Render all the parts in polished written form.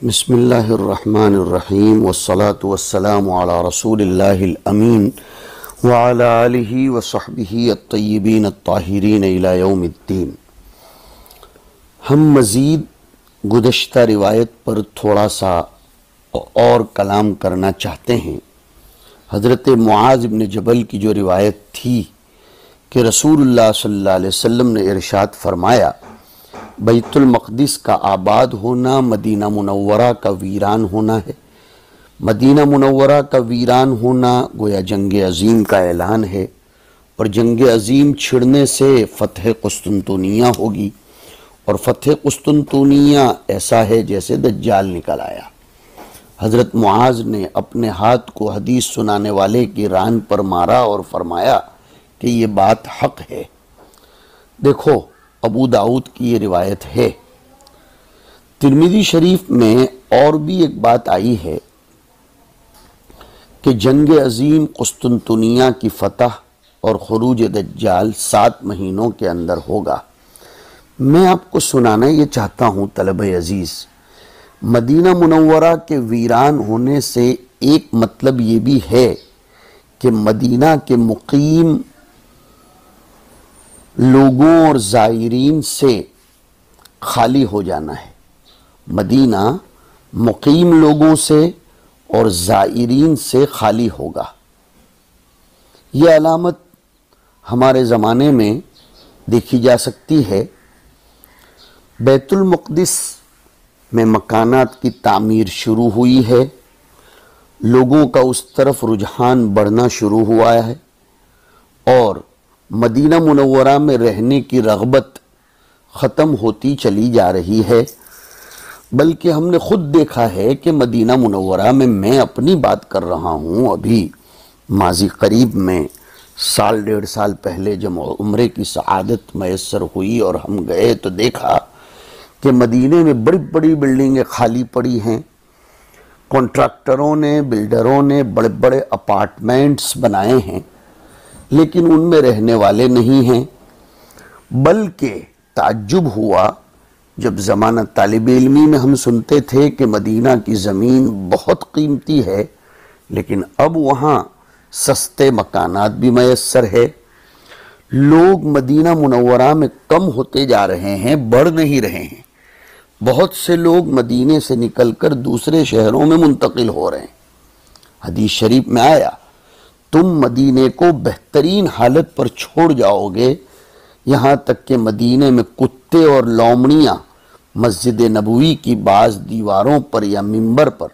بسم اللہ الرحمن الرحیم والصلاة والسلام علی رسول اللہ الامین وعلی آلہ وصحبہ الطیبین الطاہرین الی یوم الدین۔ ہم مزید گزشتہ روایت پر تھوڑا سا اور کلام کرنا چاہتے ہیں۔ حضرت معاذ بن جبل کی جو روایت تھی کہ رسول اللہ صلی اللہ علیہ وسلم نے ارشاد فرمایا، بیت المقدس کا آباد ہونا مدینہ منورہ کا ویران ہونا ہے۔ مدینہ منورہ کا ویران ہونا گویا جنگ عظیم کا اعلان ہے، اور جنگ عظیم چھڑنے سے فتح قسطنطنیہ ہوگی، اور فتح قسطنطنیہ ایسا ہے جیسے دجال نکل آیا۔ حضرت معاذ نے اپنے ہاتھ کو حدیث سنانے والے کی ران پر مارا اور فرمایا کہ یہ بات حق ہے۔ دیکھو، ابو داؤد کی یہ روایت ہے۔ ترمذی شریف میں اور بھی ایک بات آئی ہے کہ جنگ عظیم قسطنطنیہ کی فتح اور خروج دجال 7 مہینوں کے اندر ہوگا۔ میں آپ کو سنانا یہ چاہتا ہوں طلبہ عزیز، مدینہ منورہ کے ویران ہونے سے ایک مطلب یہ بھی ہے کہ مدینہ کے مقیم لوگوں اور زائرین سے خالی ہو جانا ہے۔ مدینہ مقیم لوگوں سے اور زائرین سے خالی ہوگا۔ یہ علامت ہمارے زمانے میں دیکھی جا سکتی ہے۔ بیت المقدس میں مکانات کی تعمیر شروع ہوئی ہے، لوگوں کا اس طرف رجحان بڑھنا شروع ہوا ہے، اور مدینہ منورہ میں رہنے کی رغبت ختم ہوتی چلی جا رہی ہے۔ بلکہ ہم نے خود دیکھا ہے کہ مدینہ منورہ میں اپنی بات کر رہا ہوں، ابھی ماضی قریب میں 1.5 سال پہلے جب عمرے کی سعادت میسر ہوئی اور ہم گئے تو دیکھا کہ مدینے میں بڑی بڑی بلڈنگیں خالی پڑی ہیں۔ کانٹریکٹروں نے، بلڈروں نے بڑے بڑے اپارٹمنٹس بنائے ہیں، لیکن ان میں رہنے والے نہیں ہیں۔ بلکہ تعجب ہوا جب زمانہ طالب علمی میں ہم سنتے تھے کہ مدینہ کی زمین بہت قیمتی ہے، لیکن اب وہاں سستے مکانات بھی میسر ہے۔ لوگ مدینہ منورہ میں کم ہوتے جا رہے ہیں، بڑھ نہیں رہے ہیں۔ بہت سے لوگ مدینے سے نکل کر دوسرے شہروں میں منتقل ہو رہے ہیں۔ حدیث شریف میں آیا، تم مدینے کو بہترین حالت پر چھوڑ جاؤ گے، یہاں تک کہ مدینے میں کتے اور لومڑیاں مسجد نبوی کی بعض دیواروں پر یا منبر پر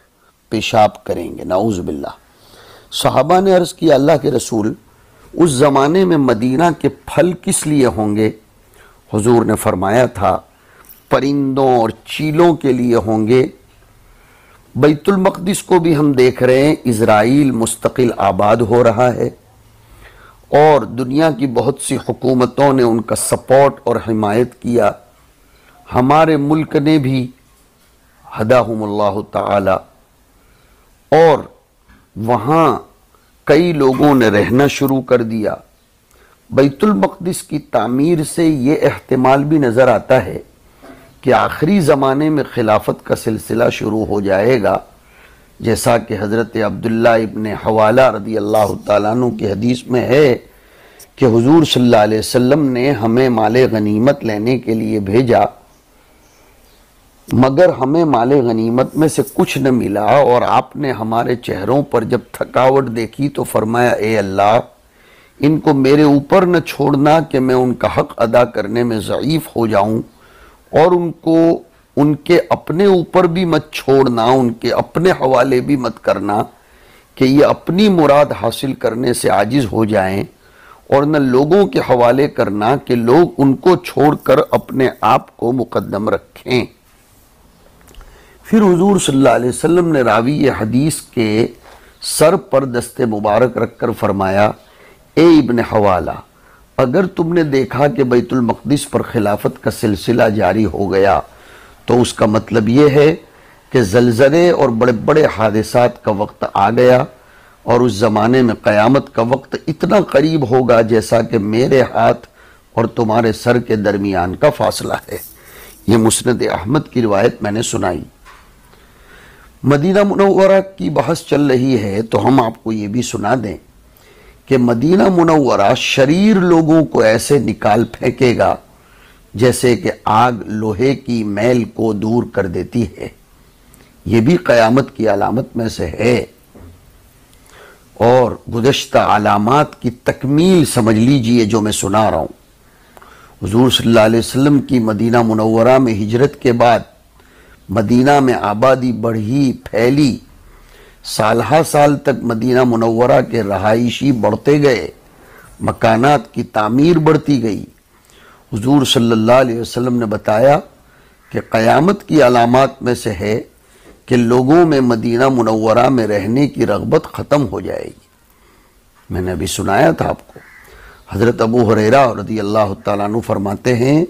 پیشاب کریں گے، نعوذ باللہ۔ صحابہ نے عرض کیا، اللہ کے رسول، اس زمانے میں مدینہ کے پھل کس لیے ہوں گے؟ حضور نے فرمایا تھا، پرندوں اور چیلوں کے لیے ہوں گے۔ بیت المقدس کو بھی ہم دیکھ رہے ہیں، اسرائیل مستقل آباد ہو رہا ہے، اور دنیا کی بہت سی حکومتوں نے ان کا سپورٹ اور حمایت کیا۔ ہمارے ملک نے بھی ہداہم اللہ تعالی، اور وہاں کئی لوگوں نے رہنا شروع کر دیا۔ بیت المقدس کی تعمیر سے یہ احتمال بھی نظر آتا ہے کہ آخری زمانے میں خلافت کا سلسلہ شروع ہو جائے گا، جیسا کہ حضرت عبداللہ ابن حوالہ رضی اللہ تعالیٰ عنہ کی حدیث میں ہے کہ حضور صلی اللہ علیہ وسلم نے ہمیں مال غنیمت لینے کے لیے بھیجا، مگر ہمیں مال غنیمت میں سے کچھ نہ ملا، اور آپ نے ہمارے چہروں پر جب تھکاوٹ دیکھی تو فرمایا، اے اللہ، ان کو میرے اوپر نہ چھوڑنا کہ میں ان کا حق ادا کرنے میں ضعیف ہو جاؤں، اور ان کو ان کے اپنے اوپر بھی مت چھوڑنا، ان کے اپنے حوالے بھی مت کرنا کہ یہ اپنی مراد حاصل کرنے سے عاجز ہو جائیں، اور نہ لوگوں کے حوالے کرنا کہ لوگ ان کو چھوڑ کر اپنے آپ کو مقدم رکھیں۔ پھر حضور صلی اللہ علیہ وسلم نے راوی حدیث کے سر پر دست مبارک رکھ کر فرمایا، اے ابن حوالہ، اگر تم نے دیکھا کہ بیت المقدس پر خلافت کا سلسلہ جاری ہو گیا تو اس کا مطلب یہ ہے کہ زلزلے اور بڑے بڑے حادثات کا وقت آ گیا، اور اس زمانے میں قیامت کا وقت اتنا قریب ہوگا جیسا کہ میرے ہاتھ اور تمہارے سر کے درمیان کا فاصلہ ہے۔ یہ مسند احمد کی روایت میں نے سنائی۔ مدینہ منورہ کی بحث چل رہی ہے تو ہم آپ کو یہ بھی سنا دیں کہ مدینہ منورہ شریر لوگوں کو ایسے نکال پھینکے گا جیسے کہ آگ لوہے کی میل کو دور کر دیتی ہے۔ یہ بھی قیامت کی علامت میں سے ہے، اور گزشتہ علامات کی تکمیل سمجھ لیجئے جو میں سنا رہا ہوں۔ حضور صلی اللہ علیہ وسلم کی مدینہ منورہ میں ہجرت کے بعد مدینہ میں آبادی بڑھی پھیلی، سالہ سال تک مدینہ منورہ کے رہائشی بڑھتے گئے، مکانات کی تعمیر بڑھتی گئی۔ حضور صلی اللہ علیہ وسلم نے بتایا کہ قیامت کی علامات میں سے ہے کہ لوگوں میں مدینہ منورہ میں رہنے کی رغبت ختم ہو جائے گی۔ میں نے ابھی سنایا تھا آپ کو، حضرت ابو ہریرہ رضی اللہ تعالیٰ عنہ فرماتے ہیں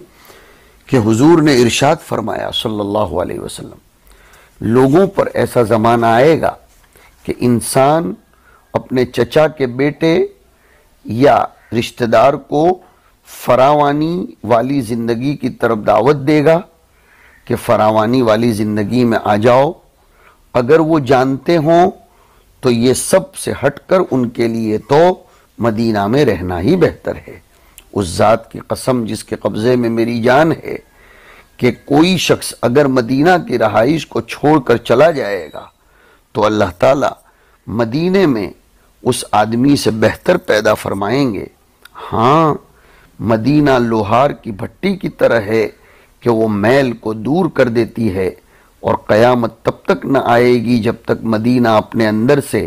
کہ حضور نے ارشاد فرمایا صلی اللہ علیہ وسلم، لوگوں پر ایسا زمانہ آئے گا کہ انسان اپنے چچا کے بیٹے یا رشتہ دار کو فراوانی والی زندگی کی طرف دعوت دے گا کہ فراوانی والی زندگی میں آ جاؤ، اگر وہ جانتے ہوں تو یہ سب سے ہٹ کر ان کے لیے تو مدینہ میں رہنا ہی بہتر ہے۔ اس ذات کی قسم جس کے قبضے میں میری جان ہے کہ کوئی شخص اگر مدینہ کی رہائش کو چھوڑ کر چلا جائے گا تو اللہ تعالیٰ مدینے میں اس آدمی سے بہتر پیدا فرمائیں گے۔ ہاں، مدینہ لوہار کی بھٹی کی طرح ہے کہ وہ میل کو دور کر دیتی ہے، اور قیامت تب تک نہ آئے گی جب تک مدینہ اپنے اندر سے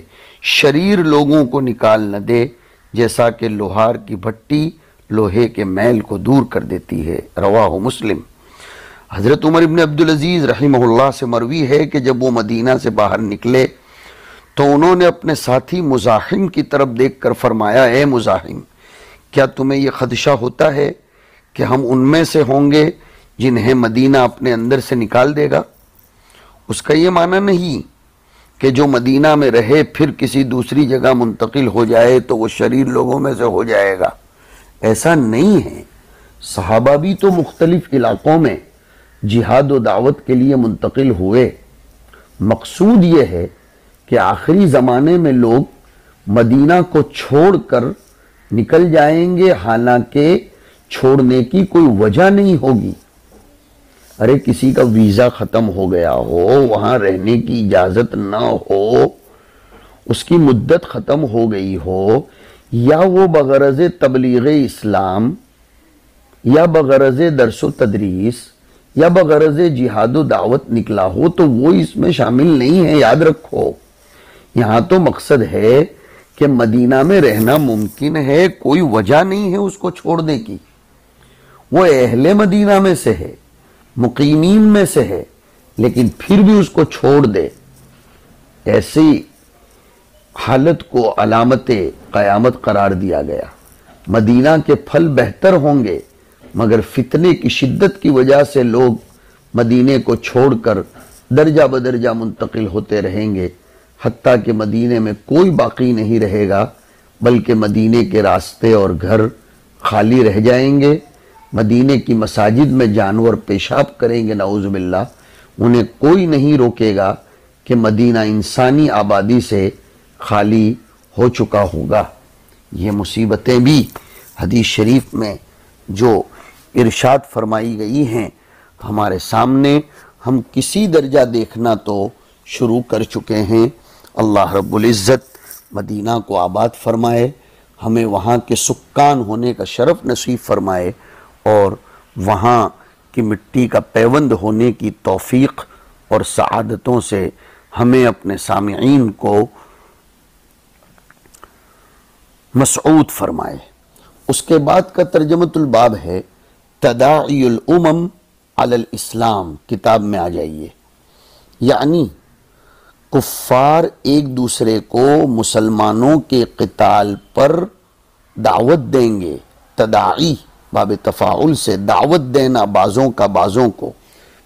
شریر لوگوں کو نکال نہ دے، جیسا کہ لوہار کی بھٹی لوہے کے میل کو دور کر دیتی ہے۔ رواہ مسلم۔ حضرت عمر ابن عبدالعزیز رحمہ اللہ سے مروی ہے کہ جب وہ مدینہ سے باہر نکلے تو انہوں نے اپنے ساتھی مزاحم کی طرف دیکھ کر فرمایا، اے مزاحم، کیا تمہیں یہ خدشہ ہوتا ہے کہ ہم ان میں سے ہوں گے جنہیں مدینہ اپنے اندر سے نکال دے گا؟ اس کا یہ معنی نہیں کہ جو مدینہ میں رہے پھر کسی دوسری جگہ منتقل ہو جائے تو وہ شریر لوگوں میں سے ہو جائے گا، ایسا نہیں ہے۔ صحابہ بھی تو مختلف علاقوں میں جہاد و دعوت کے لیے منتقل ہوئے۔ مقصود یہ ہے کہ آخری زمانے میں لوگ مدینہ کو چھوڑ کر نکل جائیں گے، حالانکہ چھوڑنے کی کوئی وجہ نہیں ہوگی۔ ارے کسی کا ویزا ختم ہو گیا ہو، وہاں رہنے کی اجازت نہ ہو، اس کی مدت ختم ہو گئی ہو، یا وہ بغرض تبلیغ اسلام یا بغرض درس و تدریس یا بغرض جہاد و دعوت نکلا ہو تو وہ اس میں شامل نہیں ہے۔ یاد رکھو، یہاں تو مقصد ہے کہ مدینہ میں رہنا ممکن ہے، کوئی وجہ نہیں ہے اس کو چھوڑنے کی، وہ اہل مدینہ میں سے ہے، مقیمین میں سے ہے، لیکن پھر بھی اس کو چھوڑ دے، ایسی حالت کو علامت قیامت قرار دیا گیا۔ مدینہ کے پھل بہتر ہوں گے، مگر فتنے کی شدت کی وجہ سے لوگ مدینے کو چھوڑ کر درجہ بدرجہ منتقل ہوتے رہیں گے، حتیٰ کہ مدینے میں کوئی باقی نہیں رہے گا، بلکہ مدینے کے راستے اور گھر خالی رہ جائیں گے۔ مدینے کی مساجد میں جانور پیشاب کریں گے، نعوذ باللہ، انہیں کوئی نہیں روکے گا کہ مدینہ انسانی آبادی سے خالی ہو چکا ہوگا۔ یہ مصیبتیں بھی حدیث شریف میں جو ارشاد فرمائی گئی ہیں ہمارے سامنے، ہم کسی درجہ دیکھنا تو شروع کر چکے ہیں۔ اللہ رب العزت مدینہ کو آباد فرمائے، ہمیں وہاں کے سکان ہونے کا شرف نصیب فرمائے، اور وہاں کی مٹی کا پیوند ہونے کی توفیق اور سعادتوں سے ہمیں اپنے سامعین کو مسعود فرمائے۔ اس کے بعد کا ترجمۃ الباب ہے تداعی الامم علی الاسلام، کتاب میں آ جائیے، یعنی کفار ایک دوسرے کو مسلمانوں کے قتال پر دعوت دیں گے۔ تداعی باب تفاعل سے دعوت دینا بعضوں کا بعضوں کو،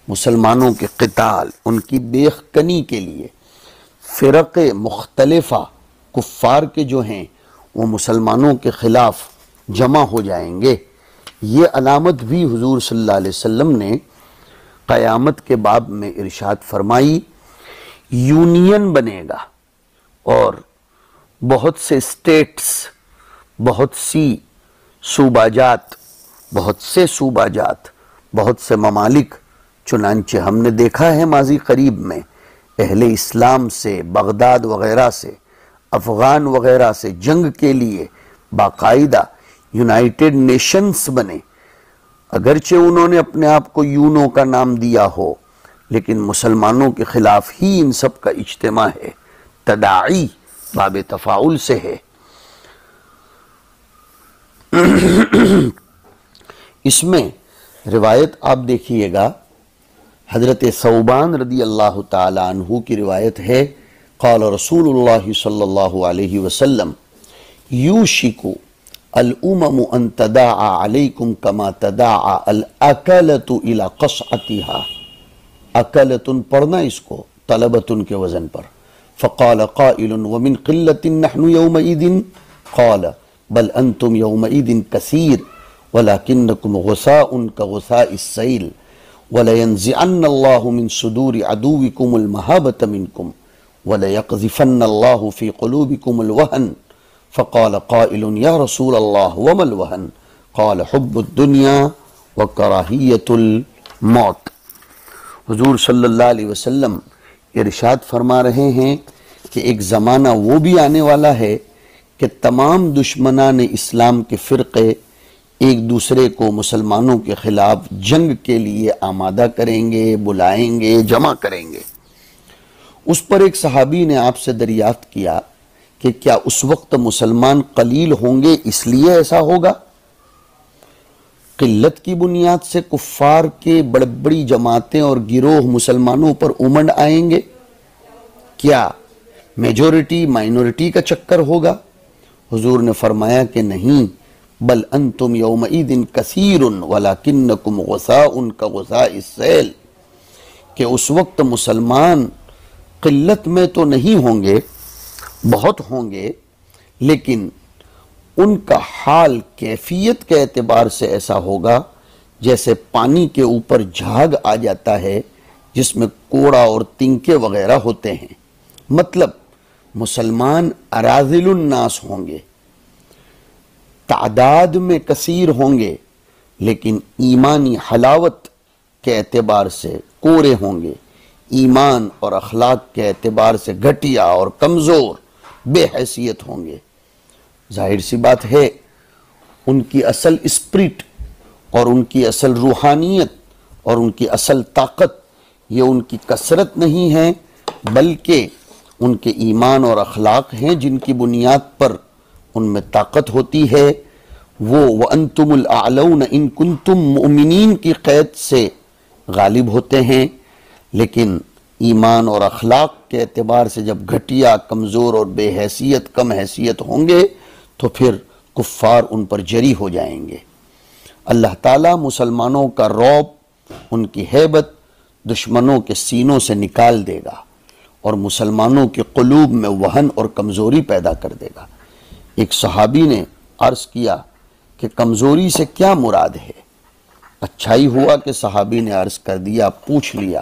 مسلمانوں کے قتال، ان کی بیخکنی کے لیے۔ فرق مختلفہ کفار کے جو ہیں وہ مسلمانوں کے خلاف جمع ہو جائیں گے۔ یہ علامت بھی حضور صلی اللہ علیہ وسلم نے قیامت کے باب میں ارشاد فرمائی۔ یونین بنے گا اور بہت سے اسٹیٹس، بہت سی صوبہ جات، بہت سے ممالک، چنانچہ ہم نے دیکھا ہے ماضی قریب میں اہل اسلام سے، بغداد وغیرہ سے، افغان وغیرہ سے جنگ کے لیے باقاعدہ یونائٹڈ نیشنز بنے، اگرچہ انہوں نے اپنے آپ کو یونو کا نام دیا ہو، لیکن مسلمانوں کے خلاف ہی ان سب کا اجتماع ہے، تداعی باب تفاعل سے ہے۔ اس میں روایت آپ دیکھیے گا، حضرت ثوبان رضی اللہ تعالی عنہ کی روایت ہے، قال رسول اللہ صلی اللہ علیہ وسلم یوشک الامم ان تداعى علیکم کما تداعى الاکلۃ الى قصعتها، اکلۃ پڑھنا اس کو طلبۃ کے وزن پر، فقال قائل ومن قلة نحن يومئذ قال بل انتم يومئذ كثير ولكنكم غثاء كغثاء السيل وَلَيَنزِعَنَّ اللَّهُ مِن صُدُورِ عَدُوِّكُمُ الْمَهَابَةَ مِنْكُمْ وَلَيَقْذِفَنَّ اللَّهُ فِي قُلُوبِكُمُ الْوَهْنَ فَقَالَ قَائِلٌ يَا رَسُولَ اللَّهِ وَمَا الْوَهْنُ قَالَ حُبُّ الدُّنْيَا وَكَرَاهِيَّةُ الْمَوْتِ۔ حضور صلی اللہ علیہ وسلم ارشاد فرما رہے ہیں کہ ایک زمانہ وہ بھی آنے والا ہے کہ تمام دشمنان اسلام کے فرقے ایک دوسرے کو مسلمانوں کے خلاف جنگ کے لیے آمادہ کریں گے، بلائیں گے، جمع کریں گے۔ اس پر ایک صحابی نے آپ سے دریافت کیا کہ کیا اس وقت مسلمان قلیل ہوں گے اس لیے ایسا ہوگا؟ قلت کی بنیاد سے کفار کے بڑی بڑی جماعتیں اور گروہ مسلمانوں پر امنڈ آئیں گے؟ کیا میجورٹی مائنورٹی کا چکر ہوگا؟ حضور نے فرمایا کہ نہیں، بل انتم یومئذ کثیر ولکنکم غثاء کغثاء السیل، کہ اس وقت مسلمان قلت میں تو نہیں ہوں گے، بہت ہوں گے، لیکن ان کا حال کیفیت کے اعتبار سے ایسا ہوگا جیسے پانی کے اوپر جھاگ آ جاتا ہے جس میں کوڑا اور تنکے وغیرہ ہوتے ہیں۔ مطلب مسلمان اراذل الناس ہوں گے، تعداد میں کثیر ہوں گے، لیکن ایمانی حلاوت کے اعتبار سے کورے ہوں گے، ایمان اور اخلاق کے اعتبار سے گھٹیا اور کمزور، بے حیثیت ہوں گے۔ ظاہر سی بات ہے ان کی اصل اسپرٹ اور ان کی اصل روحانیت اور ان کی اصل طاقت یہ ان کی کثرت نہیں ہے، بلکہ ان کے ایمان اور اخلاق ہیں جن کی بنیاد پر ان میں طاقت ہوتی ہے۔ وہ وَأَنْتُمُ الْأَعْلَوْنَ إِن كُنْتُمْ مُؤْمِنِينَ کی قید سے غالب ہوتے ہیں، لیکن ایمان اور اخلاق کے اعتبار سے جب گھٹیا، کمزور اور بے حیثیت، کم حیثیت ہوں گے تو پھر کفار ان پر جری ہو جائیں گے۔ اللہ تعالیٰ مسلمانوں کا رعب، ان کی ہیبت دشمنوں کے سینوں سے نکال دے گا اور مسلمانوں کے قلوب میں وہن اور کمزوری پیدا کر دے گا۔ ایک صحابی نے عرض کیا کہ کمزوری سے کیا مراد ہے؟ اچھائی ہوا کہ صحابی نے عرض کر دیا، پوچھ لیا،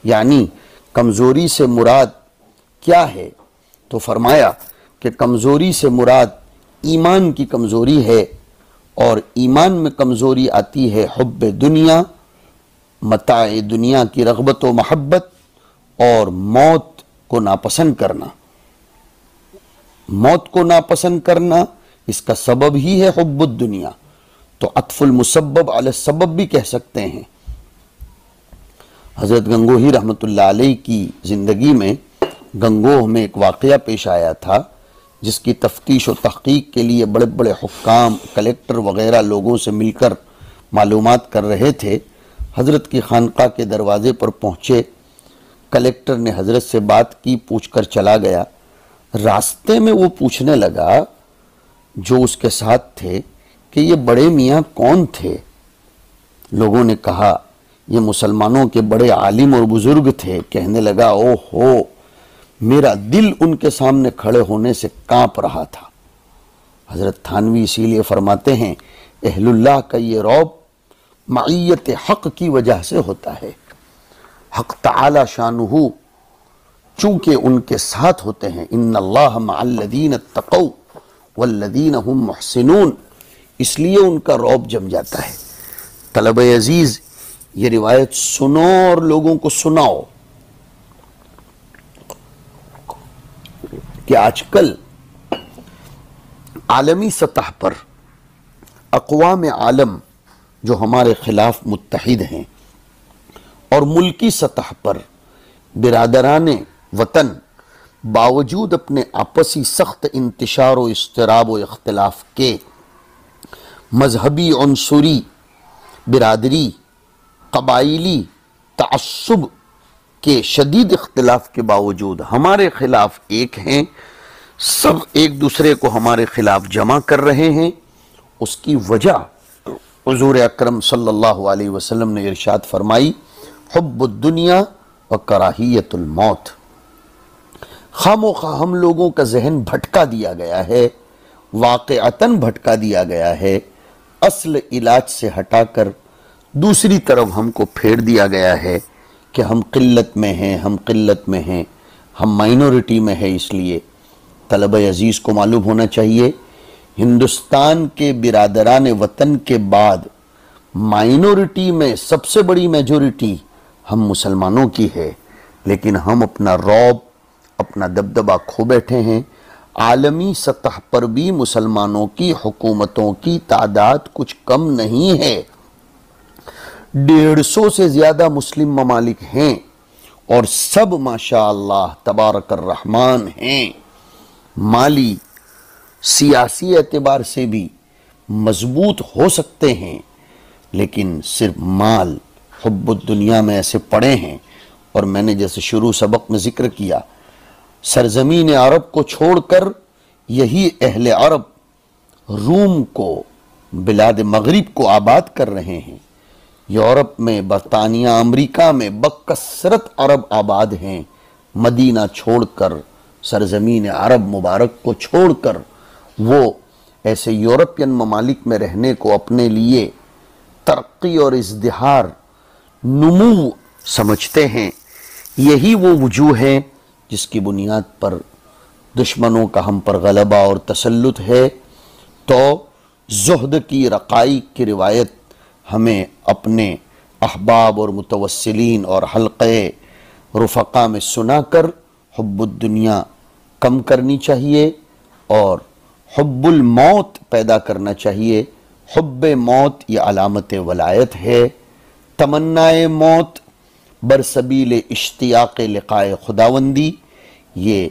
یعنی کمزوری سے مراد کیا ہے؟ تو فرمایا کہ کمزوری سے مراد ایمان کی کمزوری ہے، اور ایمان میں کمزوری آتی ہے حب دنیا، متاع دنیا کی رغبت و محبت، اور موت کو ناپسند کرنا۔ موت کو ناپسند کرنا اس کا سبب ہی ہے حب الدنیا، تو عطف المسبب علی السبب بھی کہہ سکتے ہیں۔ حضرت گنگوہی رحمۃ اللہ علیہ کی زندگی میں گنگوہ میں ایک واقعہ پیش آیا تھا جس کی تفتیش و تحقیق کے لیے بڑے بڑے حکام، کلیکٹر وغیرہ لوگوں سے مل کر معلومات کر رہے تھے۔ حضرت کی خانقاہ کے دروازے پر پہنچے، کلیکٹر نے حضرت سے بات کی، پوچھ کر چلا گیا۔ راستے میں وہ پوچھنے لگا جو اس کے ساتھ تھے کہ یہ بڑے میاں کون تھے؟ لوگوں نے کہا یہ مسلمانوں کے بڑے عالم اور بزرگ تھے۔ کہنے لگا او ہو، میرا دل ان کے سامنے کھڑے ہونے سے کانپ رہا تھا۔ حضرت تھانوی اسی لیے فرماتے ہیں اہل اللہ کا یہ رعب معیت حق کی وجہ سے ہوتا ہے۔ حق تعالی شانہ چونکہ ان کے ساتھ ہوتے ہیں، ان اللہ مع الذین اتقوا والذین هم محسنون، اس لیے ان کا رعب جم جاتا ہے۔ طلبہ عزیز، یہ روایت سنو اور لوگوں کو سناؤ کہ آج کل عالمی سطح پر اقوام عالم جو ہمارے خلاف متحد ہیں، اور ملکی سطح پر برادران وطن باوجود اپنے آپسی سخت انتشار و اضطراب و اختلاف کے، مذہبی عنصری، برادری، قبائلی تعصب کے شدید اختلاف کے باوجود ہمارے خلاف ایک ہیں، سب ایک دوسرے کو ہمارے خلاف جمع کر رہے ہیں۔ اس کی وجہ حضور اکرم صلی اللہ علیہ وسلم نے ارشاد فرمائی، حب الدنیا و کراہیت الموت۔ خام و خواہ ہم لوگوں کا ذہن بھٹکا دیا گیا ہے، واقعتاً بھٹکا دیا گیا ہے، اصل علاج سے ہٹا کر دوسری طرف ہم کو پھیر دیا گیا ہے کہ ہم قلت میں ہیں، ہم قلت میں ہیں، ہم مائنورٹی میں ہیں۔ اس لیے طلبہ عزیز کو معلوم ہونا چاہیے، ہندوستان کے برادران وطن کے بعد مائنورٹی میں سب سے بڑی میجورٹی ہم مسلمانوں کی ہے، لیکن ہم اپنا رعب، اپنا دبدبہ کھو بیٹھے ہیں۔ عالمی سطح پر بھی مسلمانوں کی حکومتوں کی تعداد کچھ کم نہیں ہے، 150 سے زیادہ مسلم ممالک ہیں، اور سب ماشاءاللہ تبارک الرحمن ہیں، مالی سیاسی اعتبار سے بھی مضبوط ہو سکتے ہیں، لیکن صرف مال، حب الدنیا میں ایسے پڑے ہیں۔ اور میں نے جیسے شروع سبق میں ذکر کیا، سرزمین عرب کو چھوڑ کر یہی اہل عرب روم کو، بلاد مغرب کو آباد کر رہے ہیں۔ یورپ میں، برطانیہ، امریکہ میں بکثرت عرب آباد ہیں۔ مدینہ چھوڑ کر، سرزمین عرب مبارک کو چھوڑ کر، وہ ایسے یورپین ممالک میں رہنے کو اپنے لیے ترقی اور ازدہار، نمو سمجھتے ہیں۔ یہی وہ وجوہ ہیں جس کی بنیاد پر دشمنوں کا ہم پر غلبہ اور تسلط ہے۔ تو زہد کی رقائق کی روایت ہمیں اپنے احباب اور متوسلین اور حلقے رفقا میں سنا کر حب الدنیا کم کرنی چاہیے، اور حب الموت پیدا کرنا چاہیے۔ حب موت یہ علامت ولایت ہے، تمنائے موت برسبیل اشتیاق لقاء خداوندی یہ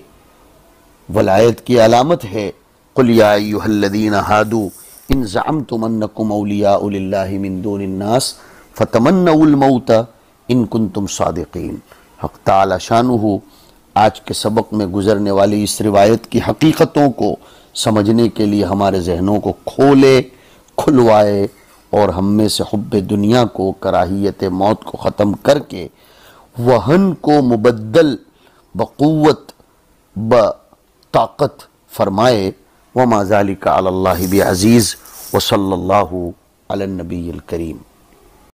ولایت کی علامت ہے۔ قل یا ایھا الذین ھادوا ان زعمتم انکم اولیاء للہ من دون الناس فتمنوا الموت ان کنتم صادقین۔ حق تعالی شانہ آج کے سبق میں گزرنے والی اس روایت کی حقیقتوں کو سمجھنے کے لیے ہمارے ذہنوں کو کھولے، کھلوائے، اور ہم میں سے حب دنیا کو، کراہیت موت کو ختم کر کے وہن کو مبدل بقوت، بطاقت فرمائے۔ وما ذالک علی اللہ بعزیز، وصلی اللہ علی النبی الکریم۔